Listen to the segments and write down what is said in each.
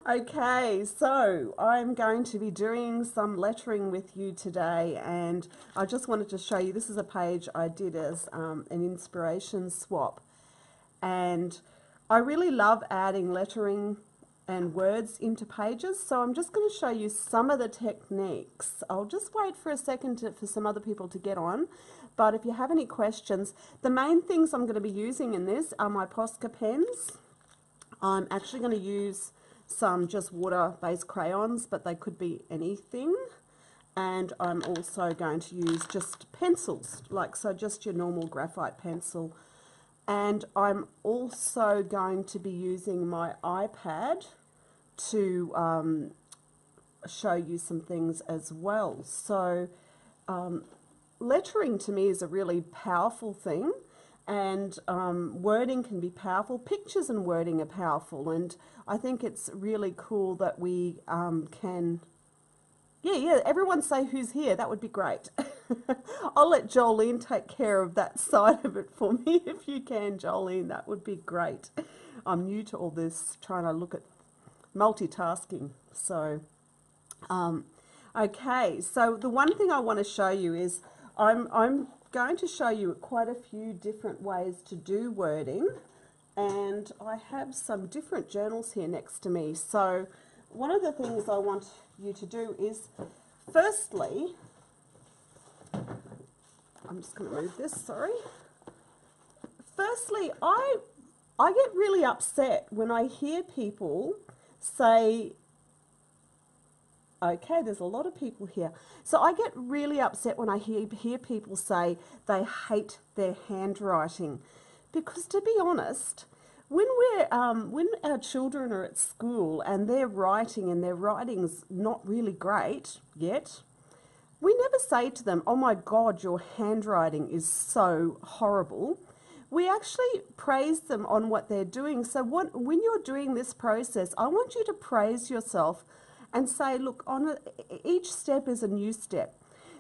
Okay, so I'm going to be doing some lettering with you today, and I just wanted to show you, this is a page I did as an inspiration swap, and I really love adding lettering and words into pages, so I'm just going to show you some of the techniques. I'll just wait for a second for some other people to get on, but if you have any questions, the main things I'm going to be using in this are my Posca pens. I'm actually going to use some just water-based crayons, but they could be anything. And I'm also going to use just pencils, so just your normal graphite pencil. And I'm also going to be using my iPad to show you some things as well. So lettering to me is a really powerful thing. And wording can be powerful. Pictures and wording are powerful, and I think it's really cool that we can. Yeah, everyone say who's here. That would be great. I'll let Jolene take care of that side of it for me if you can, Jolene. That would be great. I'm new to all this, trying to look at multitasking. So, okay. So the one thing I want to show you is I'm going to show you quite a few different ways to do wording, and I have some different journals here next to me. So one of the things I want you to do is, firstly, I'm just going to move this, sorry. Firstly, I get really upset when I hear people say, okay, there's a lot of people here. So I get really upset when I hear people say they hate their handwriting, because to be honest, when our children are at school and they're writing and their writing's not really great yet, we never say to them, "Oh my God, your handwriting is so horrible." We actually praise them on what they're doing. So when you're doing this process, I want you to praise yourself and say, look, each step is a new step.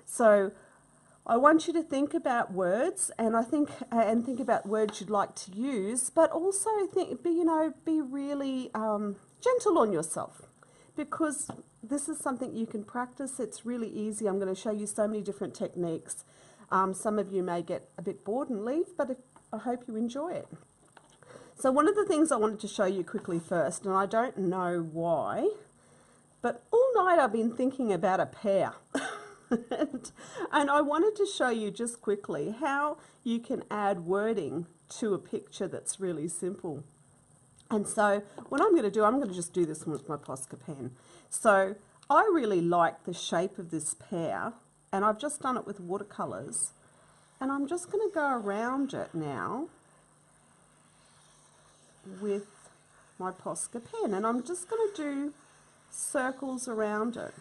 So I want you to think about words, and think about words you'd like to use, but also be really gentle on yourself, because this is something you can practice. It's really easy. I'm going to show you so many different techniques. Some of you may get a bit bored and leave, but I hope you enjoy it. So one of the things I wanted to show you quickly first, and I don't know why, but all night I've been thinking about a pear. and I wanted to show you just quickly how you can add wording to a picture that's really simple. And so what I'm going to just do this with my Posca pen. So I really like the shape of this pear, and I've just done it with watercolours. And I'm just going to go around it now with my Posca pen. And I'm just going to do circles around it.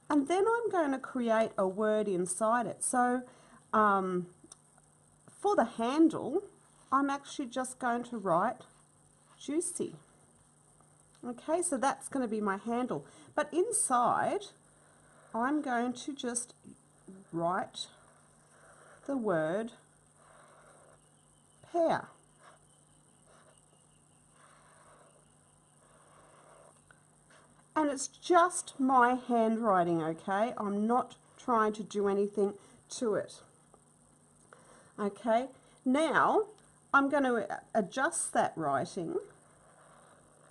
And then I'm going to create a word inside it. So for the handle, I'm actually just going to write juicy. Okay, so that's going to be my handle. But inside, I'm going to just write the word pear. And it's just my handwriting, okay? I'm not trying to do anything to it. Okay, now I'm going to adjust that writing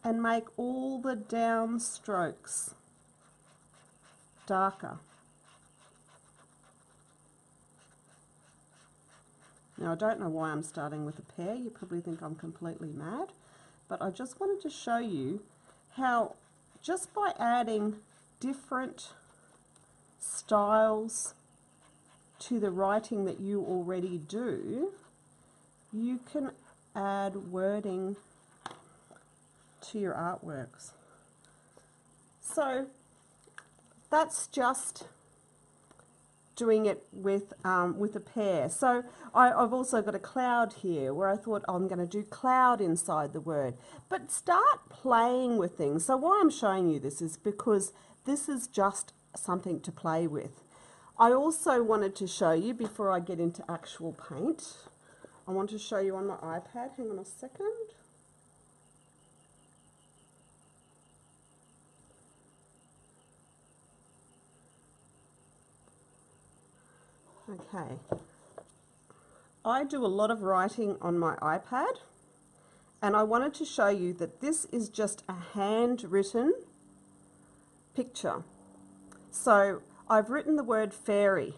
and make all the down strokes darker. Now I don't know why I'm starting with a pear. You probably think I'm completely mad, but I just wanted to show you how just by adding different styles to the writing that you already do, you can add wording to your artworks. So that's just doing it with a pear. So I've also got a cloud here where I thought I'm going to do cloud inside the word. But start playing with things. So why I'm showing you this is because this is just something to play with. I also wanted to show you, before I get into actual paint, I want to show you on my iPad. Hang on a second. Okay. I do a lot of writing on my iPad, and I wanted to show you that this is just a handwritten picture. So I've written the word fairy.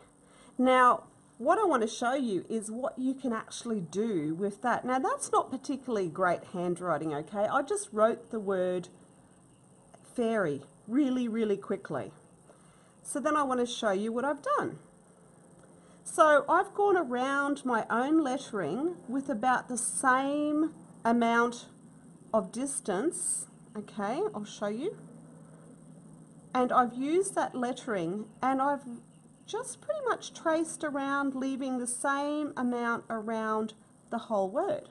Now, what I want to show you is what you can actually do with that. Now, that's not particularly great handwriting, okay? I just wrote the word fairy really, really quickly. So then I want to show you what I've done. So I've gone around my own lettering with about the same amount of distance. Okay, I'll show you. And I've used that lettering and I've just pretty much traced around, leaving the same amount around the whole word.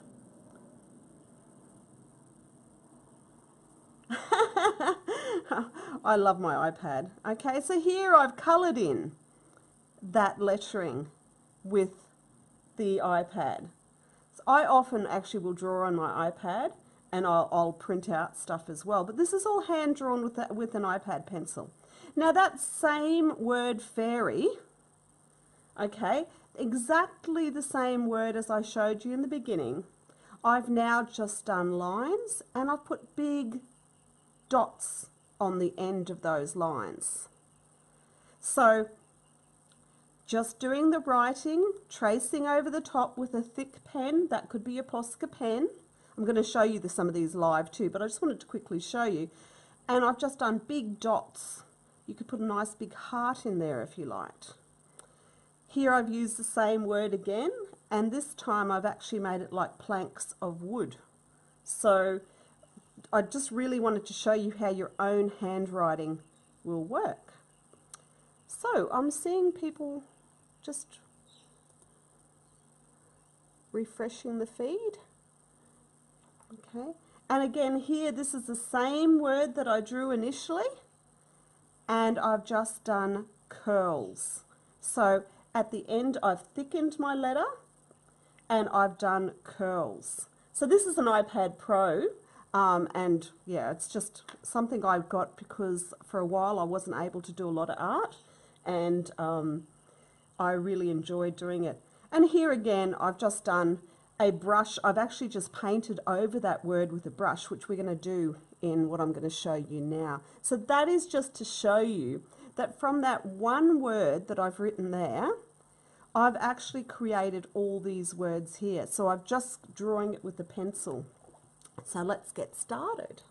I love my iPad. Okay, so here I've coloured in that lettering with the iPad. So I often actually will draw on my iPad and I'll print out stuff as well. But this is all hand drawn with an iPad pencil. Now that same word fairy, okay, exactly the same word as I showed you in the beginning, I've now just done lines and I've put big dots on the end of those lines. So just doing the writing, tracing over the top with a thick pen, that could be a Posca pen. I'm going to show you some of these live too, but I just wanted to quickly show you. And I've just done big dots. You could put a nice big heart in there if you liked. Here I've used the same word again, and this time I've actually made it like planks of wood. So I just really wanted to show you how your own handwriting will work. So I'm seeing people just refreshing the feed. Okay, and again here this is the same word that I drew initially, and I've just done curls. So at the end I've thickened my letter and I've done curls. So this is an iPad Pro, and yeah, it's just something I've got because for a while I wasn't able to do a lot of art, and I really enjoyed doing it. And here again I've just done a brush. I've actually just painted over that word with a brush, which we're going to do in what I'm going to show you now. So that is just to show you that from that one word that I've written there, I've actually created all these words here. So I'm just drawing it with a pencil. So let's get started.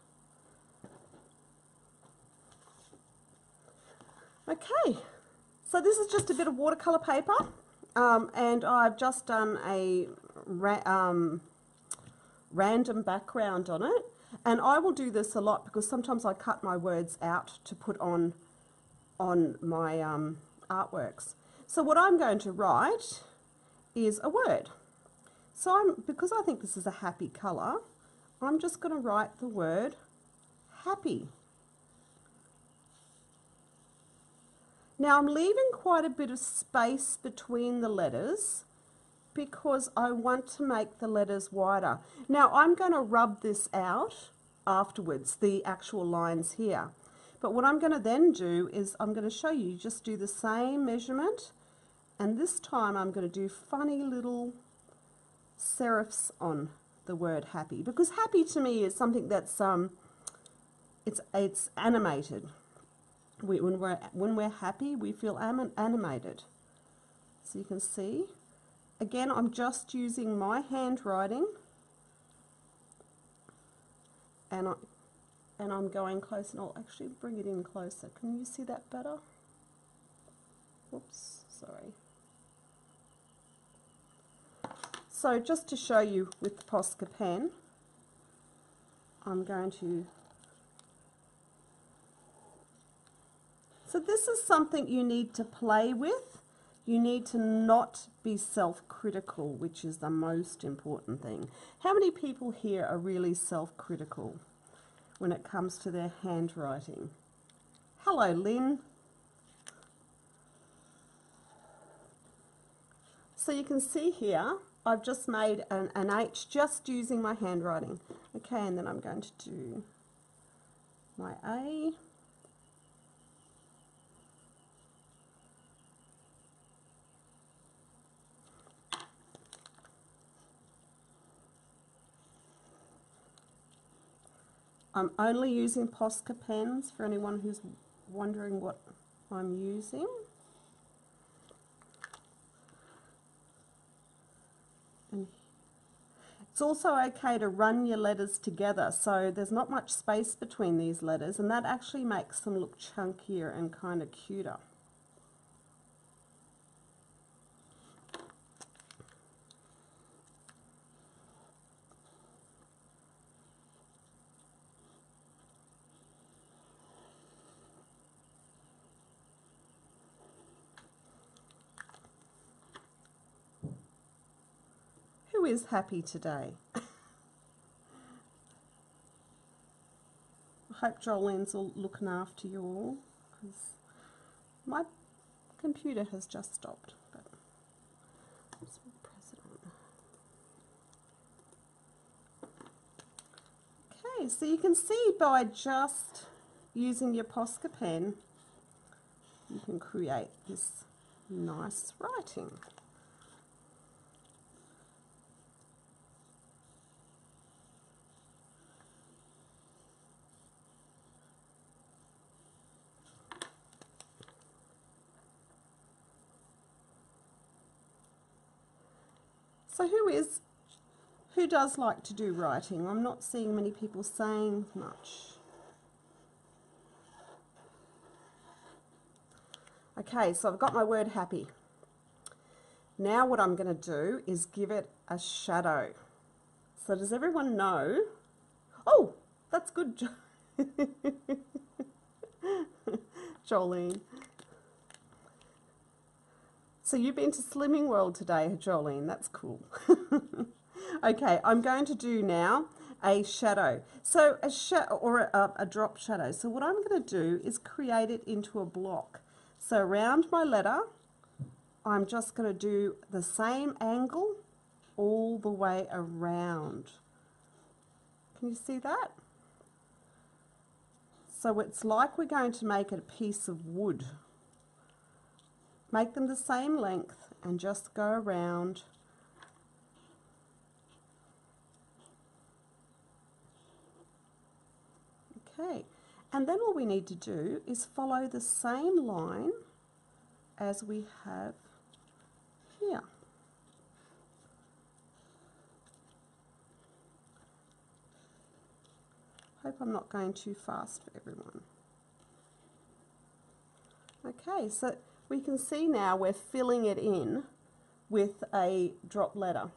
Okay, so this is just a bit of watercolour paper, and I've just done a random background on it. And I will do this a lot because sometimes I cut my words out to put on my artworks. So what I'm going to write is a word. So because I think this is a happy colour, I'm just going to write the word happy. Now I'm leaving quite a bit of space between the letters because I want to make the letters wider. Now I'm going to rub this out afterwards, the actual lines here. But what I'm going to then do is I'm going to show you, just do the same measurement, and this time I'm going to do funny little serifs on the word happy, because happy to me is something that's it's animated. When we're happy, we feel animated. So you can see, again, I'm just using my handwriting, and I'm going close, and I'll actually bring it in closer. Can you see that better? Whoops, sorry. So just to show you with the Posca pen, I'm going to... So this is something you need to play with. You need to not be self-critical, which is the most important thing. How many people here are really self-critical when it comes to their handwriting? Hello, Lynn. So you can see here, I've just made an H just using my handwriting. Okay, and then I'm going to do my A. I'm only using Posca pens for anyone who's wondering what I'm using. And it's also okay to run your letters together, so there's not much space between these letters, and that actually makes them look chunkier and kind of cuter. Who is happy today? I hope Jolene's all looking after you all, because my computer has just stopped. But okay, so you can see by just using your Posca pen, you can create this nice writing. So who does like to do writing? I'm not seeing many people saying much. Okay, so I've got my word happy. Now what I'm going to do is give it a shadow. So does everyone know? Oh, that's good, Jolene. So you've been to Slimming World today, Jolene. That's cool. Okay, I'm going to do now a shadow. So a drop shadow. So what I'm going to do is create it into a block. So around my letter, I'm just going to do the same angle all the way around. Can you see that? So it's like we're going to make it a piece of wood. Make them the same length and just go around. Okay, and then all we need to do is follow the same line as we have here. Hope I'm not going too fast for everyone. Okay, so we can see now we're filling it in with a drop letter.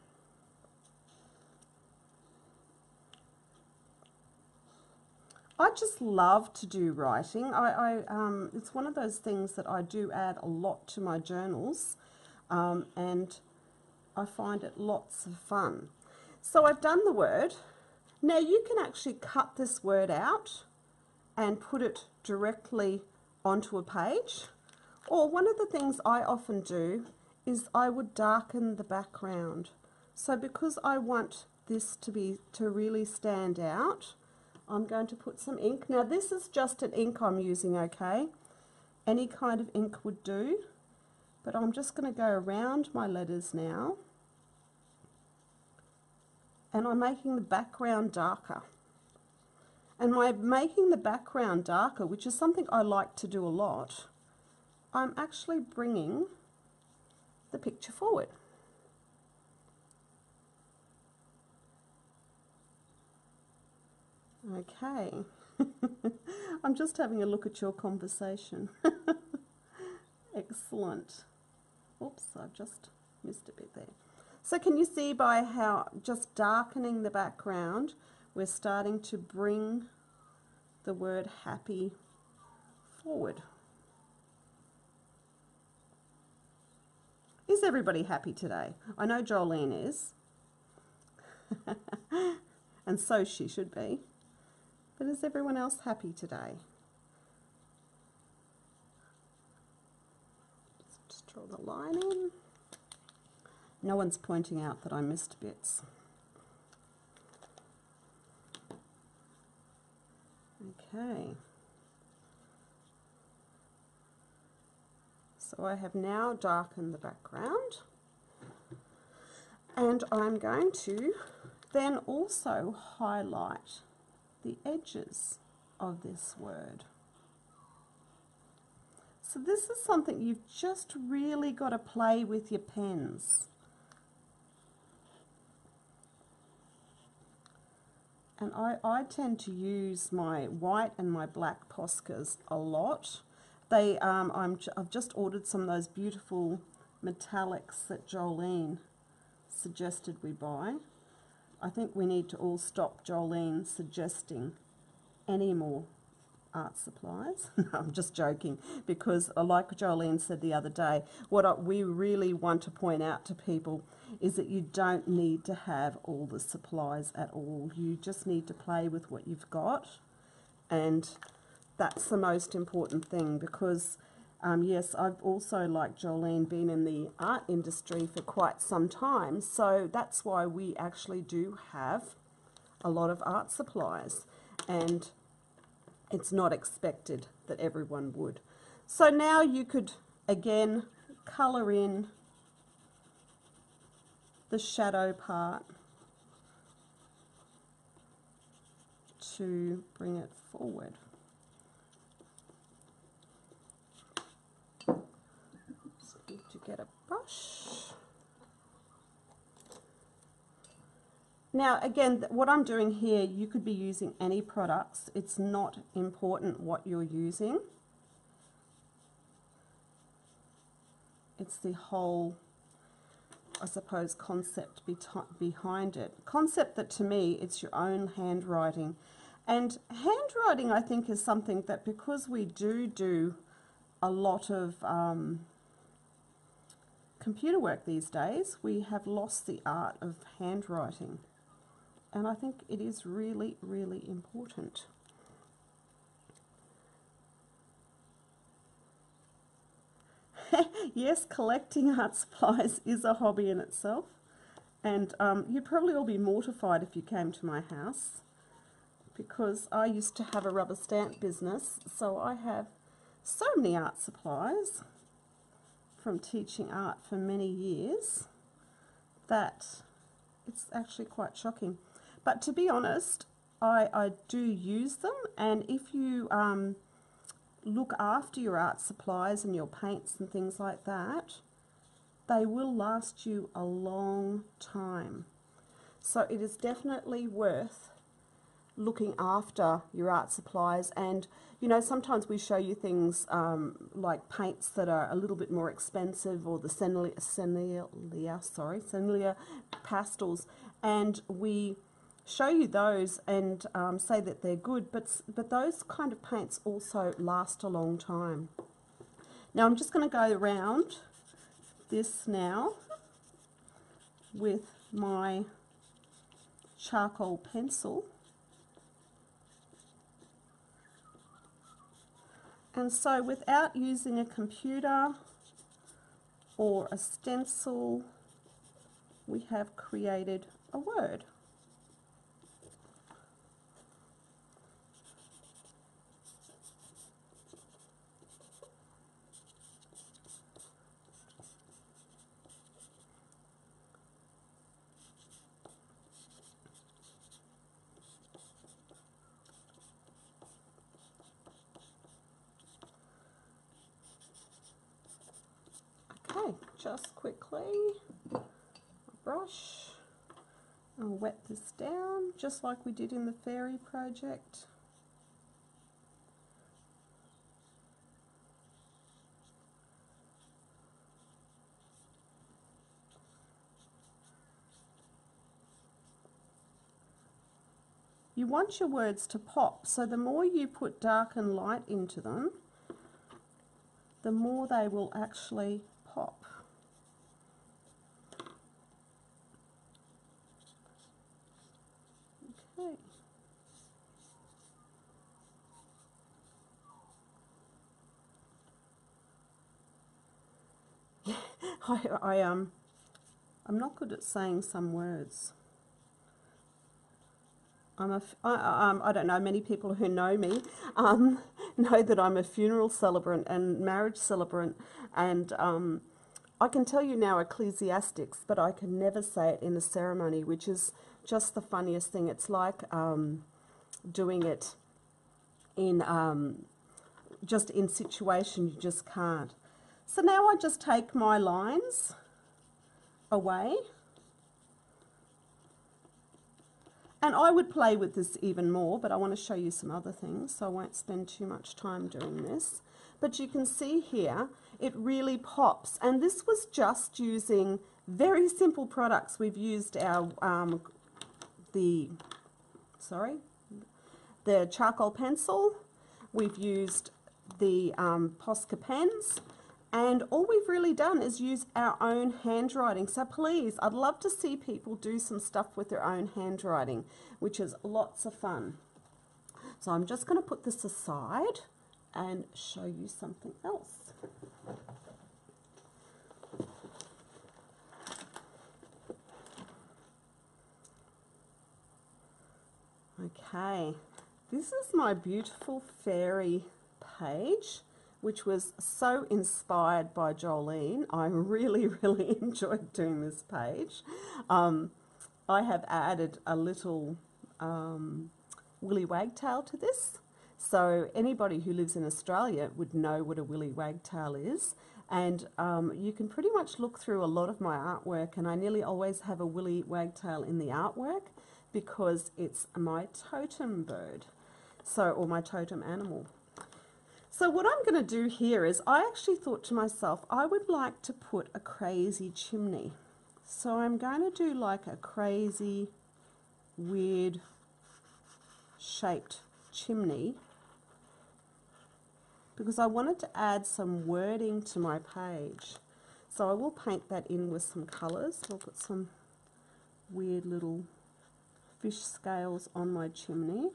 I just love to do writing. It's one of those things that I do add a lot to my journals, and I find it lots of fun. So I've done the word. Now you can actually cut this word out and put it directly onto a page. Or one of the things I often do is I would darken the background. So because I want this to really stand out, I'm going to put some ink. Now this is just an ink I'm using, okay? Any kind of ink would do, but I'm just going to go around my letters now, and I'm making the background darker. And by making the background darker, which is something I like to do a lot, I'm actually bringing the picture forward. Okay, I'm just having a look at your conversation. Excellent. Oops, I've just missed a bit there. So can you see by how just darkening the background, we're starting to bring the word happy forward. Is everybody happy today? I know Jolene is. And so she should be. But is everyone else happy today? Let's just draw the line in. No one's pointing out that I missed bits. Okay. So I have now darkened the background, and I'm going to then also highlight the edges of this word. So this is something you've just really got to play with your pens. And I tend to use my white and my black Poscas a lot. I've just ordered some of those beautiful metallics that Jolene suggested we buy. I think we need to all stop Jolene suggesting any more art supplies. No, I'm just joking, because like Jolene said the other day, we really want to point out to people is that you don't need to have all the supplies at all. You just need to play with what you've got, and that's the most important thing, because yes, I've also, like Jolene, been in the art industry for quite some time, so that's why we actually do have a lot of art supplies, and it's not expected that everyone would. So now you could, again, colour in the shadow part to bring it forward. So you need to get a brush. Now again, what I'm doing here, you could be using any products. It's not important what you're using. It's the whole, I suppose, concept behind it. Concept that to me, it's your own handwriting. And handwriting, I think, is something that, because we do a lot of computer work these days, we have lost the art of handwriting. And I think it is really, really important. Yes, collecting art supplies is a hobby in itself. And you'd probably all be mortified if you came to my house, because I used to have a rubber stamp business, so I have so many art supplies from teaching art for many years that it's actually quite shocking. But to be honest, I do use them, and if you look after your art supplies and your paints and things like that, they will last you a long time. So it is definitely worth looking after your art supplies. And you know, sometimes we show you things like paints that are a little bit more expensive, or the Sennelier pastels, and we show you those and say that they're good, but those kind of paints also last a long time. Now I'm just going to go around this now with my charcoal pencil. And so, without using a computer or a stencil, we have created a word. Okay, just quickly, a brush, and wet this down just like we did in the fairy project. You want your words to pop, so the more you put dark and light into them, the more they will actually pop. Okay. I'm not good at saying some words. I don't know, many people who know me know that I'm a funeral celebrant and marriage celebrant, and I can tell you now ecclesiastics, but I can never say it in a ceremony, which is just the funniest thing. It's like doing it in just in situation you just can't. So now I just take my lines away, and I would play with this even more, but I want to show you some other things, so I won't spend too much time doing this. But you can see here, it really pops, and this was just using very simple products. We've used our the charcoal pencil, we've used the Posca pens, and all we've really done is use our own handwriting. So please, I'd love to see people do some stuff with their own handwriting, which is lots of fun. So I'm just going to put this aside and show you something else. Okay, this is my beautiful fairy page, which was so inspired by Jolene. I really, really enjoyed doing this page. I have added a little willy wagtail to this. So anybody who lives in Australia would know what a willy wagtail is. And you can pretty much look through a lot of my artwork, and I nearly always have a willy wagtail in the artwork because it's my totem bird, or my totem animal. So what I'm going to do here is, I actually thought to myself, I would like to put a crazy chimney. So I'm going to do like a crazy, weird shaped chimney, because I wanted to add some wording to my page. So I will paint that in with some colours. I'll put some weird little fish scales on my chimney.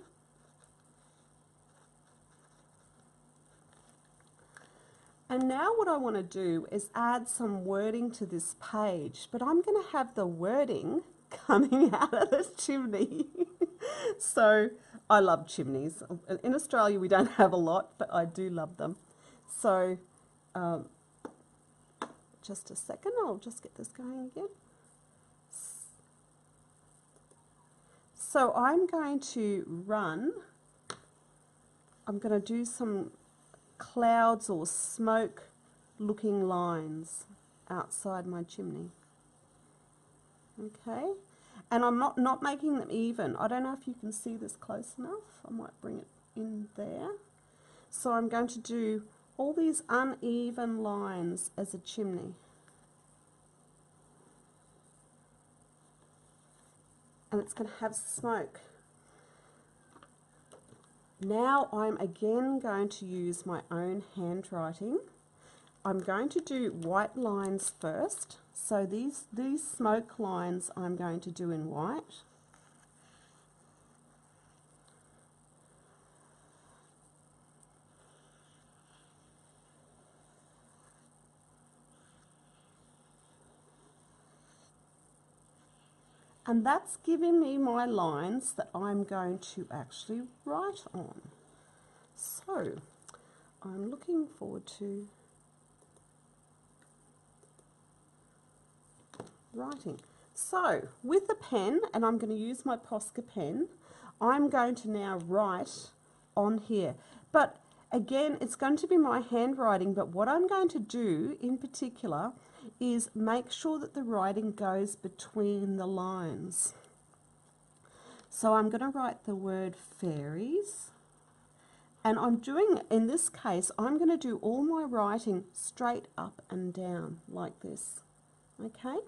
And now what I want to do is add some wording to this page, but I'm going to have the wording coming out of this chimney. So I love chimneys. In Australia we don't have a lot, but I do love them. So just a second, I'll just get this going again. So I'm going to do some clouds or smoke looking lines outside my chimney. Okay, and I'm not making them even. I don't know if you can see this close enough. I might bring it in there. So I'm going to do all these uneven lines as a chimney. And it's going to have smoke. Now I'm again going to use my own handwriting. I'm going to do white lines first. So these smoke lines I'm going to do in white. And that's giving me my lines that I'm going to actually write on. So I'm looking forward to writing. So with the pen, and I'm going to use my Posca pen, I'm going to now write on here. But again, it's going to be my handwriting, but what I'm going to do in particular is make sure that the writing goes between the lines. So I'm going to write the word fairies, and I'm doing, in this case, I'm going to do all my writing straight up and down like this. Okay,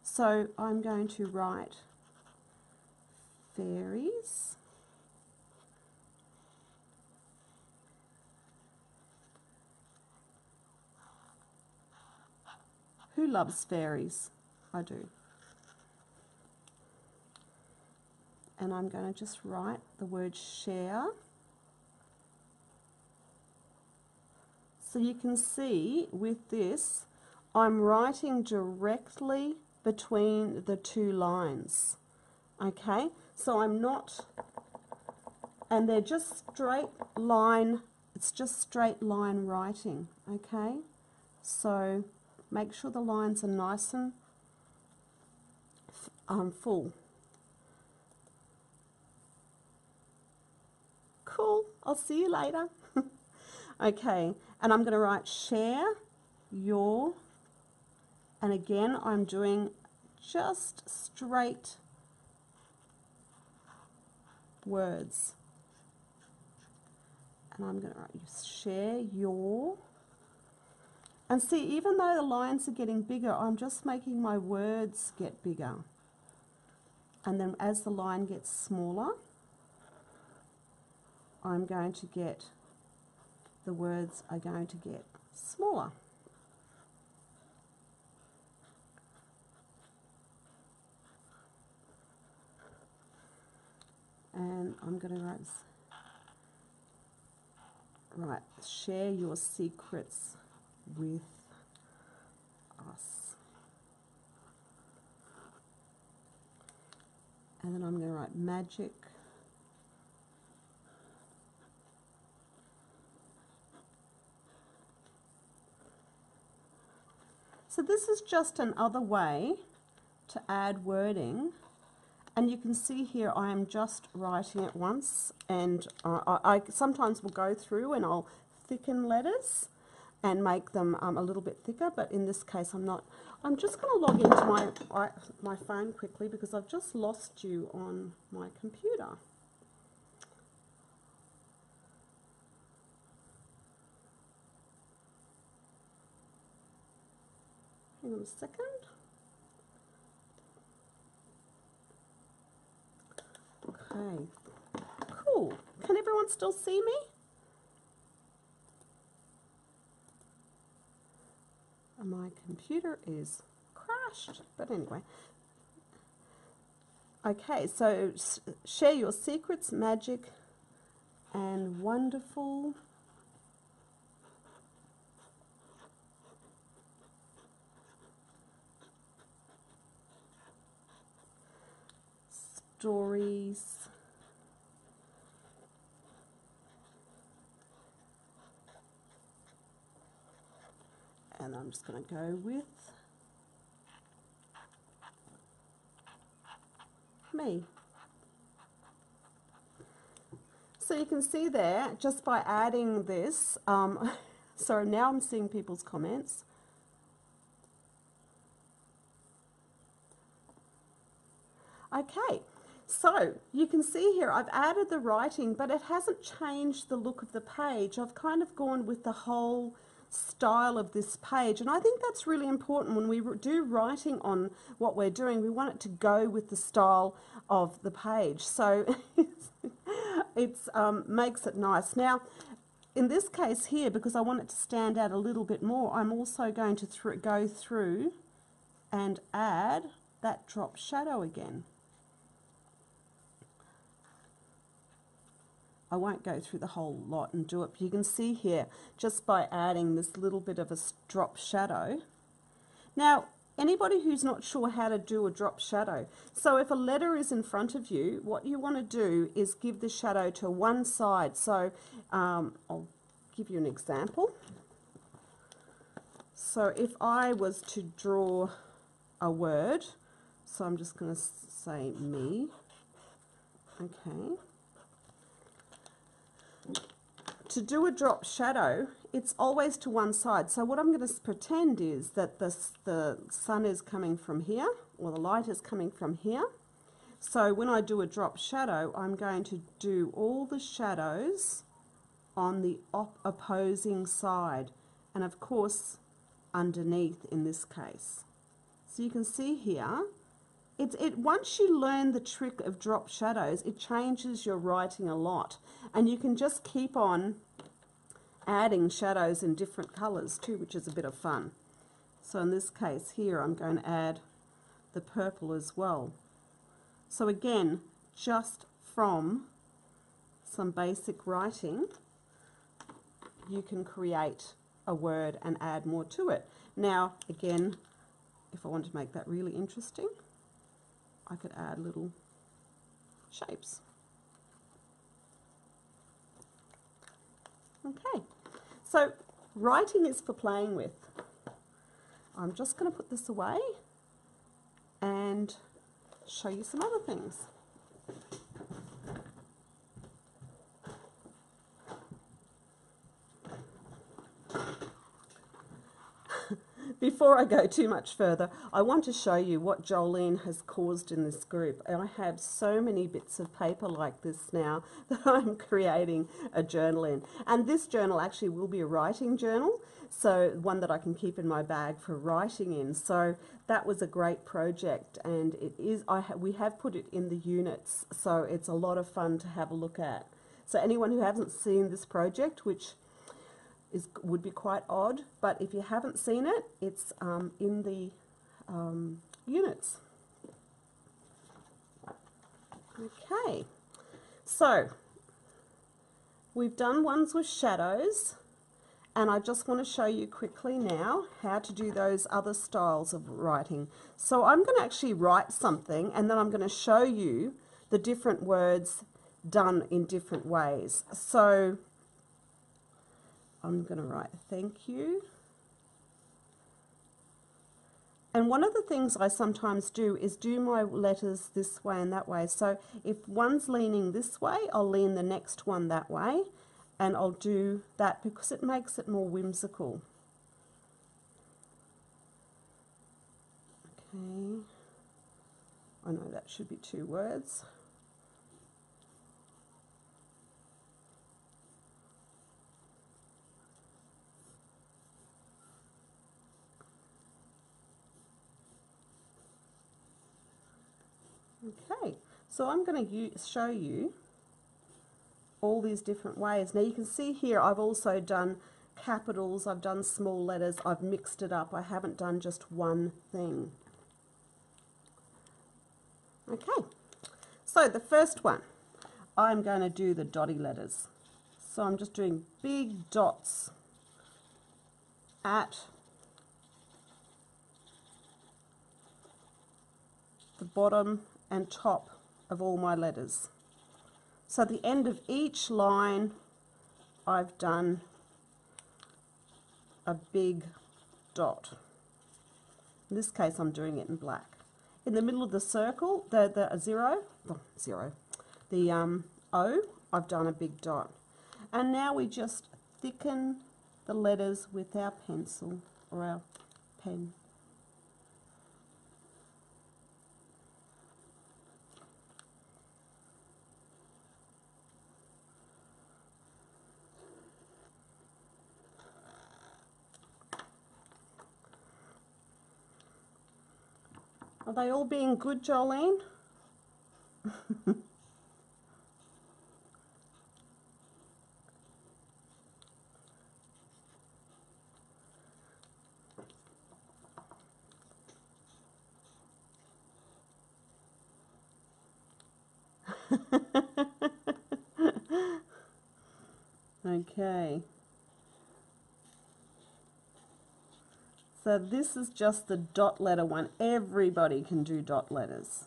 so I'm going to write fairies, who loves fairies? I do. And I'm going to just write the word share. So you can see with this, I'm writing directly between the two lines. Okay, so I'm not, and they're just straight line, it's just straight line writing. Okay, so make sure the lines are nice and full. Cool. I'll see you later. Okay, and I'm going to write share your, and again I'm doing just straight words. And I'm going to write share your, and see, even though the lines are getting bigger, I'm just making my words get bigger. And then as the line gets smaller, I'm going to get, the words are going to get smaller. And I'm going to write, share your secrets with us. And then I'm going to write magic. So this is just another way to add wording, and you can see here I am just writing it once, and I sometimes will go through and I'll thicken letters and make them a little bit thicker, but in this case I'm not. I'm just going to log into my phone quickly because I've just lost you on my computer. Hang on a second. Okay, cool. Can everyone still see me? My computer is crashed, but anyway. Okay, so share your secrets, magic, and wonderful stories and I'm just going to go with me. So you can see there, just by adding this, so now I'm seeing people's comments. Okay, so you can see here I've added the writing, but it hasn't changed the look of the page. I've kind of gone with the whole style of this page, and I think that's really important when we do writing on what we're doing. We want it to go with the style of the page, so it makes it nice. Now in this case here, because I want it to stand out a little bit more, I'm also going to go through and add that drop shadow again. I won't go through the whole lot and do it, but you can see here, just by adding this little bit of a drop shadow. Now, anybody who's not sure how to do a drop shadow, so if a letter is in front of you, what you want to do is give the shadow to one side. So I'll give you an example. So if I was to draw a word, so I'm just going to say me, okay. To do a drop shadow, it's always to one side. So what I'm going to pretend is that the sun is coming from here, or the light is coming from here. So when I do a drop shadow, I'm going to do all the shadows on the opposing side, and of course underneath in this case. So you can see here, once you learn the trick of drop shadows, it changes your writing a lot, and you can just keep on adding shadows in different colours too, which is a bit of fun. So in this case here, I'm going to add the purple as well. So again, just from some basic writing, you can create a word and add more to it. Now again, if I want to make that really interesting, I could add little shapes. Okay, so writing is for playing with. I'm just going to put this away and show you some other things. before I go too much further, I want to show you what Jolene has caused in this group. And I have so many bits of paper like this now that I'm creating a journal in. And this journal actually will be a writing journal, so one that I can keep in my bag for writing in. So that was a great project, and it is. We have put it in the units, so it's a lot of fun to have a look at. So anyone who hasn't seen this project, which would be quite odd, but if you haven't seen it, it's in the units. Okay, so we've done ones with shadows, and I just want to show you quickly now how to do those other styles of writing. So I'm going to actually write something, and then I'm going to show you the different words done in different ways. So I'm going to write thank you. And one of the things I sometimes do is do my letters this way and that way. So if one's leaning this way, I'll lean the next one that way, and I'll do that because it makes it more whimsical. Okay. I know that should be 2 words. Okay, so I'm going to show you all these different ways. Now you can see here I've also done capitals, I've done small letters, I've mixed it up. I haven't done just one thing. Okay, so the first one, I'm going to do the dotty letters. So I'm just doing big dots at the bottom and top of all my letters. So at the end of each line, I've done a big dot. In this case, I'm doing it in black. In the middle of the circle, the O, I've done a big dot. And now we just thicken the letters with our pencil or our pen. Are they all being good, Jolene? Okay. So this is just the dot letter one. Everybody can do dot letters.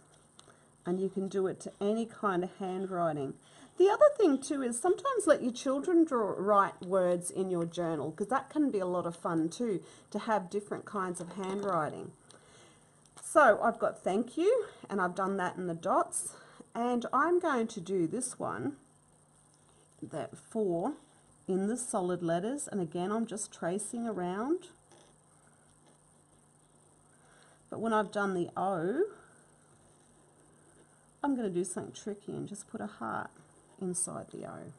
And you can do it to any kind of handwriting. The other thing too is sometimes let your children write words in your journal, because that can be a lot of fun too, to have different kinds of handwriting. So I've got thank you, and I've done that in the dots, and I'm going to do this one, that 4, in the solid letters, and again I'm just tracing around. But when I've done the O, I'm going to do something tricky and just put a heart inside the O.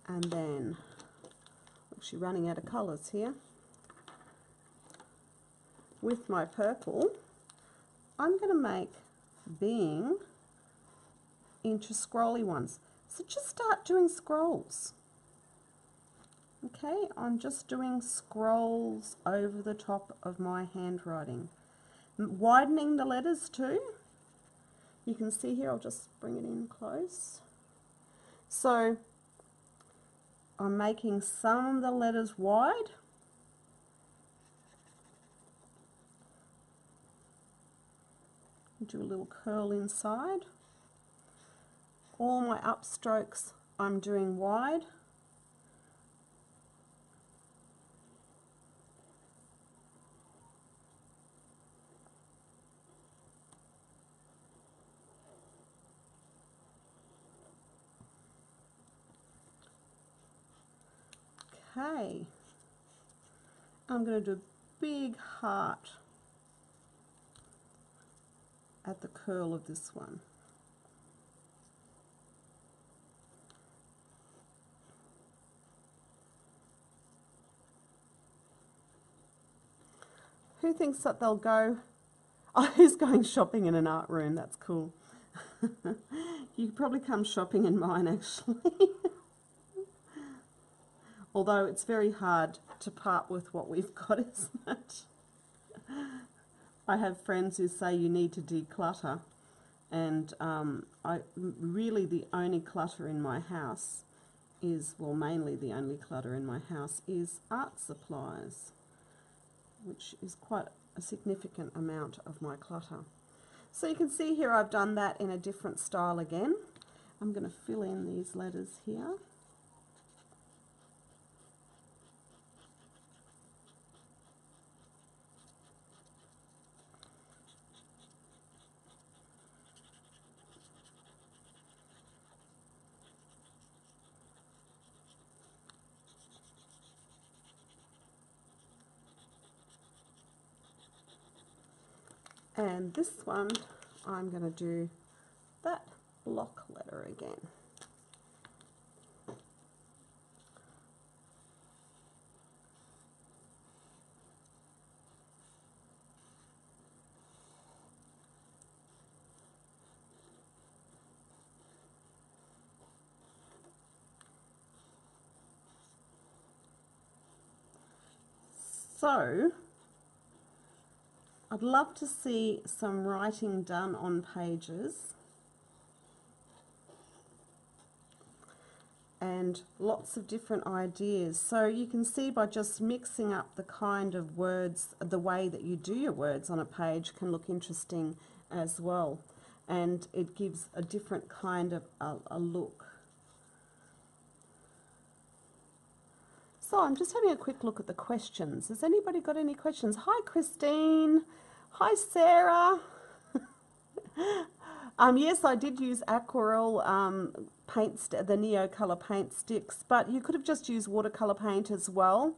And then, I'm actually running out of colours here. With my purple, I'm going to make being into scrolly ones. So just start doing scrolls. Okay, I'm just doing scrolls over the top of my handwriting. Widening the letters too. You can see here, I'll just bring it in close. So I'm making some of the letters wide. Do a little curl inside. All my upstrokes I'm doing wide. Okay. I'm going to do a big heart at the curl of this one. Who thinks that they'll go? Oh, who's going shopping in an art room? That's cool. You could probably come shopping in mine, actually. Although it's very hard to part with what we've got, isn't it? I have friends who say you need to declutter, and really the only clutter in my house is, well, mainly the only clutter in my house is art supplies, which is quite a significant amount of my clutter. So you can see here I've done that in a different style again. I'm going to fill in these letters here. And this one, I'm going to do that block letter again. So, I'd love to see some writing done on pages and lots of different ideas. So you can see by just mixing up the kind of words, the way that you do your words on a page can look interesting as well. And it gives a different kind of a look. So I'm just having a quick look at the questions. Has anybody got any questions? Hi, Christine. Hi, Sarah. Yes, I did use aquarelle paint, the Neocolor paint sticks, but you could have just used watercolor paint as well.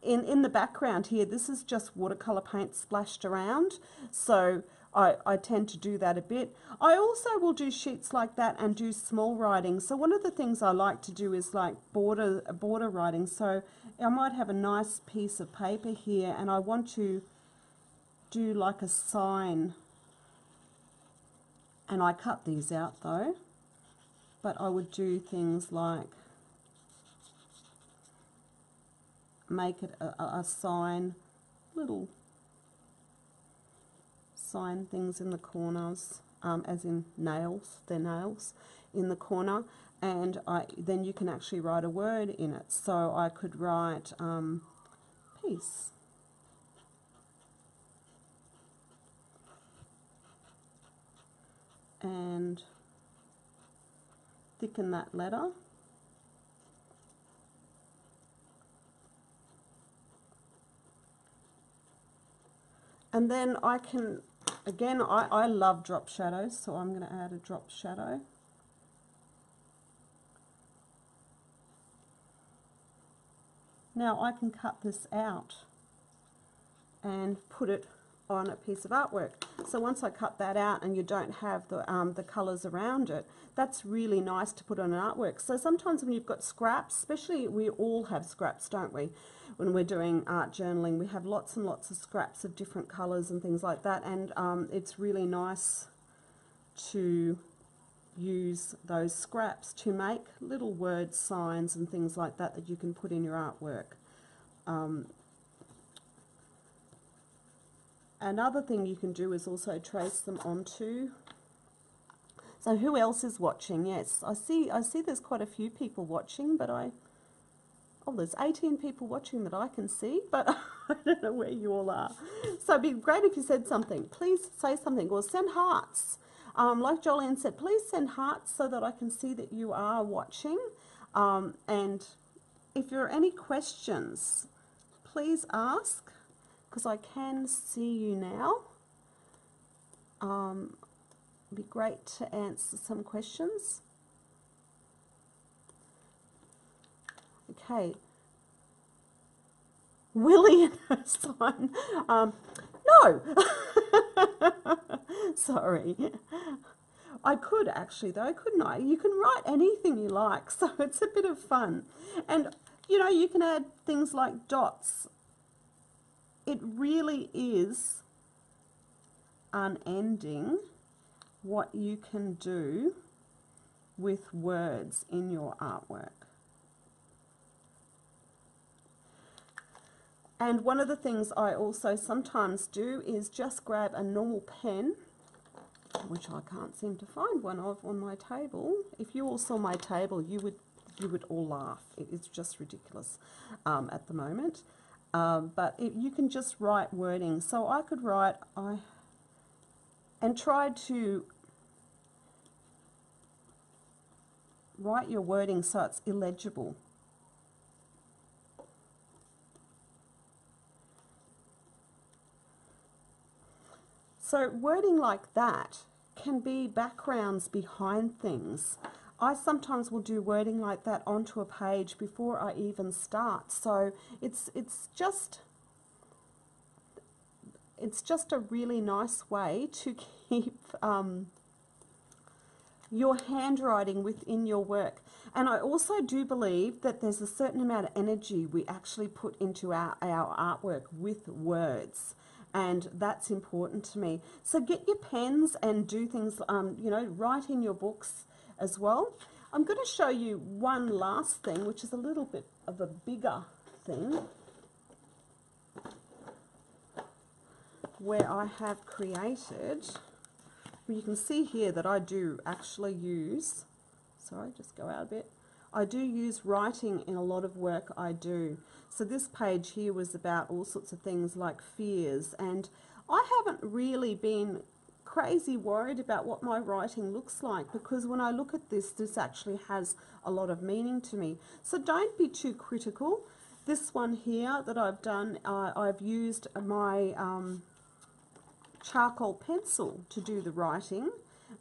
In the background here, this is just watercolor paint splashed around, so I tend to do that a bit. I also will do sheets like that and do small writing. So one of the things I like to do is like border writing. So I might have a nice piece of paper here and I want to do like a sign, and I cut these out though, but I would do things like make it a sign, little sign things in the corners, as in nails, they're nails in the corner, and then you can actually write a word in it. So I could write peace. And thicken that letter. And then I can, again, I love drop shadows, so I'm going to add a drop shadow. Now I can cut this out and put it on a piece of artwork. So once I cut that out and you don't have the colours around it, that's really nice to put on an artwork. So sometimes when you've got scraps, especially we all have scraps, don't we? When we're doing art journaling, we have lots and lots of scraps of different colours and things like that, and it's really nice to use those scraps to make little word signs and things like that that you can put in your artwork. Another thing you can do is also trace them onto. So who else is watching? Yes, I see there's quite a few people watching, but there's 18 people watching that I can see, but I don't know where you all are. So it'd be great if you said something. Please say something or send hearts. Like Jolene said, please send hearts so that I can see that you are watching. And if there are any questions, please ask, because I can see you now. It'd be great to answer some questions. Okay, Willie and her sign. No. Sorry. I could actually though, couldn't I? You can write anything you like, so it's a bit of fun. And you know, you can add things like dots. It really is unending what you can do with words in your artwork. And one of the things I also sometimes do is just grab a normal pen, which I can't seem to find one of on my table. If you all saw my table, you would all laugh. It's just ridiculous at the moment. But you can just write wording. So I could write and try to write your wording so it's illegible. So wording like that can be backgrounds behind things. I sometimes will do wording like that onto a page before I even start. So it's just a really nice way to keep your handwriting within your work. And I also do believe that there's a certain amount of energy we actually put into our artwork with words. And that's important to me. So get your pens and do things, you know, write in your books as well. I'm going to show you one last thing, which is a little bit of a bigger thing, where I have created, you can see here that I do actually use, sorry, just go out a bit. I do use writing in a lot of work I do. So this page here was about all sorts of things like fears, and I haven't really been crazy worried about what my writing looks like, because when I look at this, this actually has a lot of meaning to me. So don't be too critical. This one here that I've done, I've used my charcoal pencil to do the writing.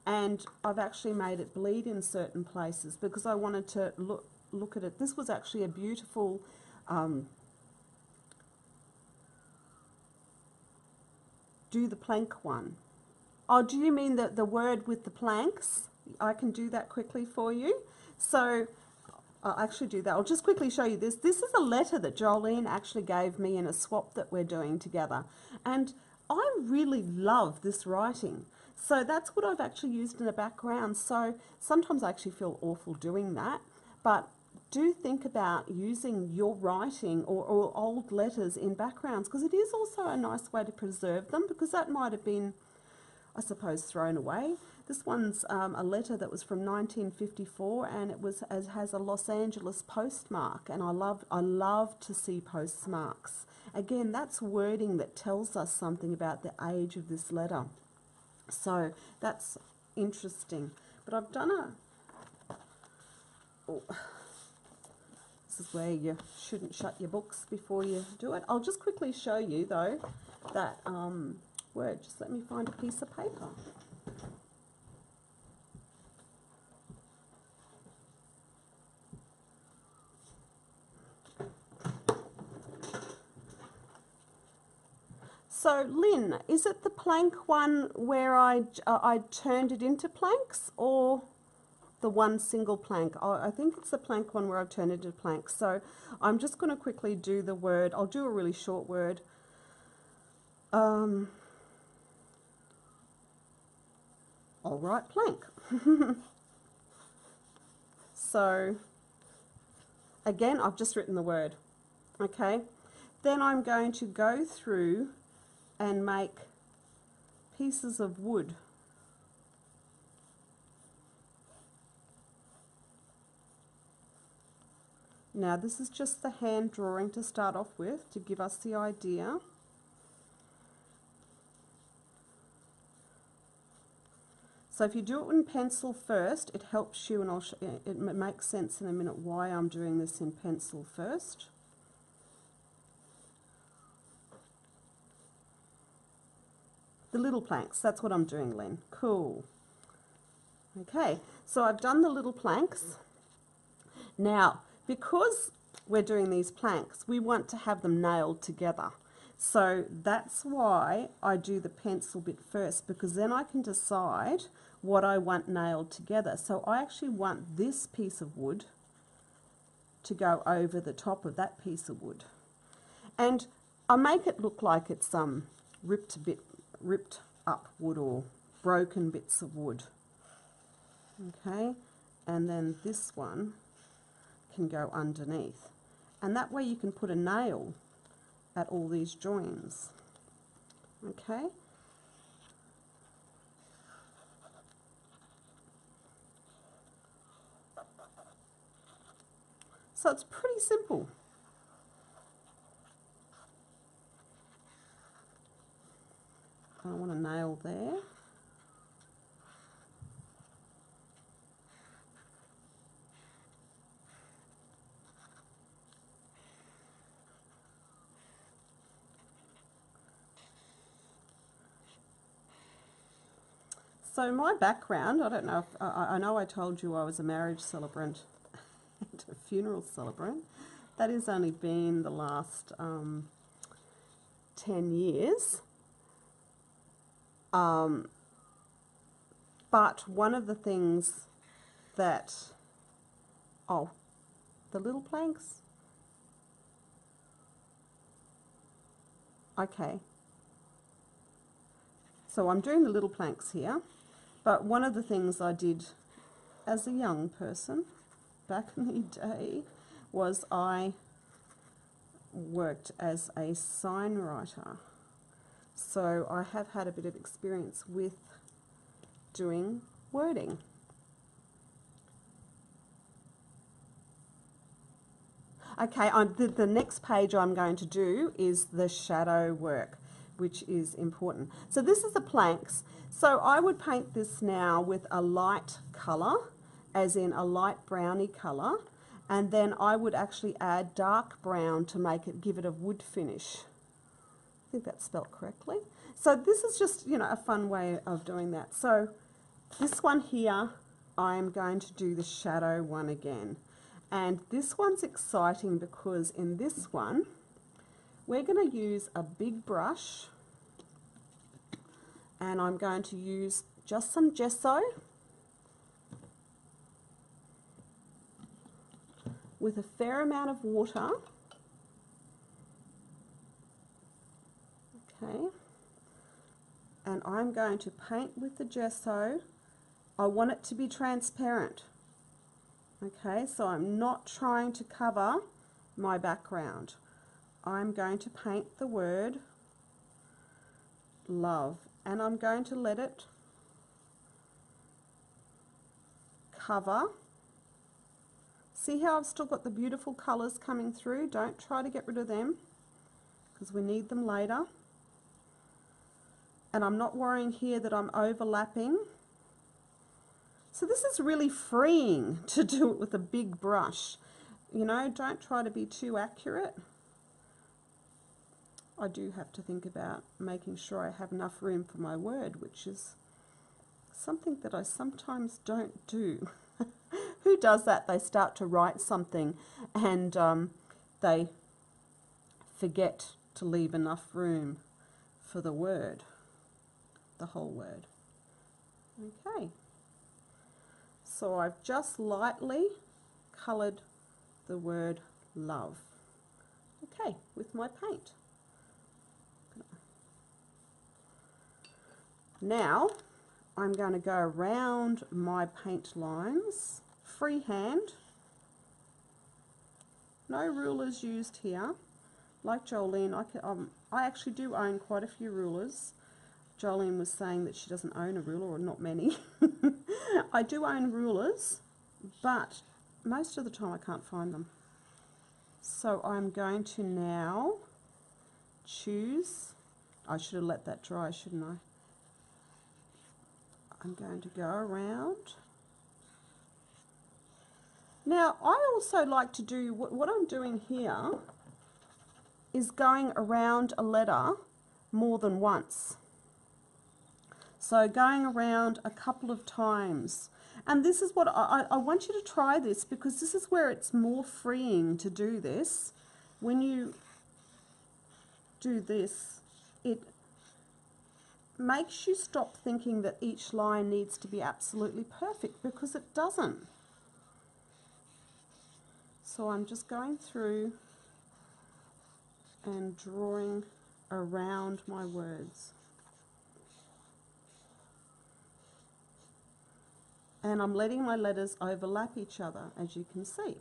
And I've actually made it bleed in certain places because I wanted to look at it. This was actually a beautiful do the plank one. Oh, do you mean the word with the planks? I can do that quickly for you. So I'll actually do that. I'll just quickly show you this. This is a letter that Jolene actually gave me in a swap that we're doing together. And I really love this writing. So that's what I've actually used in the background. So sometimes I actually feel awful doing that, but do think about using your writing or old letters in backgrounds, because it is also a nice way to preserve them, because that might have been, I suppose, thrown away. This one's a letter that was from 1954, and it has a Los Angeles postmark, and I love to see postmarks. Again, that's wording that tells us something about the age of this letter. So that's interesting. But I've done this is where you shouldn't shut your books before you do it. I'll just quickly show you though that word. Just let me find a piece of paper. So Lynn, is it the plank one where I turned it into planks, or the one single plank? I think it's the plank one where I've turned it into planks. So I'm just going to quickly do the word. I'll do a really short word. I'll write plank. So again, I've just written the word. Okay. Then I'm going to go through and make pieces of wood. Now this is just the hand drawing to start off with, to give us the idea. So if you do it in pencil first, it helps you, and it makes sense in a minute why I'm doing this in pencil first. The little planks, that's what I'm doing, Len. Cool. Okay, so I've done the little planks. Now, because we're doing these planks, we want to have them nailed together. So that's why I do the pencil bit first, because then I can decide what I want nailed together. So I actually want this piece of wood to go over the top of that piece of wood. And I make it look like it's ripped up wood or broken bits of wood. Okay, and then this one can go underneath. And that way you can put a nail at all these joins. Okay. So it's pretty simple. I want a nail there. So my background, I don't know if, I know I told you I was a marriage celebrant and a funeral celebrant. That has only been the last 10 years. But one of the things that, oh, the little planks? Okay. So I'm doing the little planks here, but one of the things I did as a young person back in the day was I worked as a sign writer. So I have had a bit of experience with doing wording. Okay, the next page I'm going to do is the shadow work, which is important. So this is the planks. So I would paint this now with a light colour, as in a light browny colour, and then I would actually add dark brown to make it, give it a wood finish. I think that's spelt correctly. So this is just, you know, a fun way of doing that. So this one here, I'm going to do the shadow one again. And this one's exciting because in this one, we're going to use a big brush, and I'm going to use just some gesso with a fair amount of water. Okay. And I'm going to paint with the gesso. I want it to be transparent. Okay, so I'm not trying to cover my background. I'm going to paint the word love, and I'm going to let it cover. See how I've still got the beautiful colours coming through? Don't try to get rid of them because we need them later. And I'm not worrying here that I'm overlapping. So this is really freeing to do it with a big brush. You know, don't try to be too accurate. I do have to think about making sure I have enough room for my word, which is something that I sometimes don't do. Who does that? They start to write something and they forget to leave enough room for the word, the whole word. Okay. So I've just lightly coloured the word love. Okay, with my paint. Now I'm going to go around my paint lines, freehand. No rulers used here. Like Jolene, I actually do own quite a few rulers. Jolene was saying that she doesn't own a ruler, or not many. I do own rulers, but most of the time I can't find them. So I'm going to now choose, I should have let that dry, shouldn't I? I'm going to go around. Now I also like to do, what I'm doing here is going around a letter more than once. So going around a couple of times, And this is what I want you to try this, because this is where it's more freeing to do this. When you do this, it makes you stop thinking that each line needs to be absolutely perfect, because it doesn't. So I'm just going through and drawing around my words. And I'm letting my letters overlap each other, as you can see.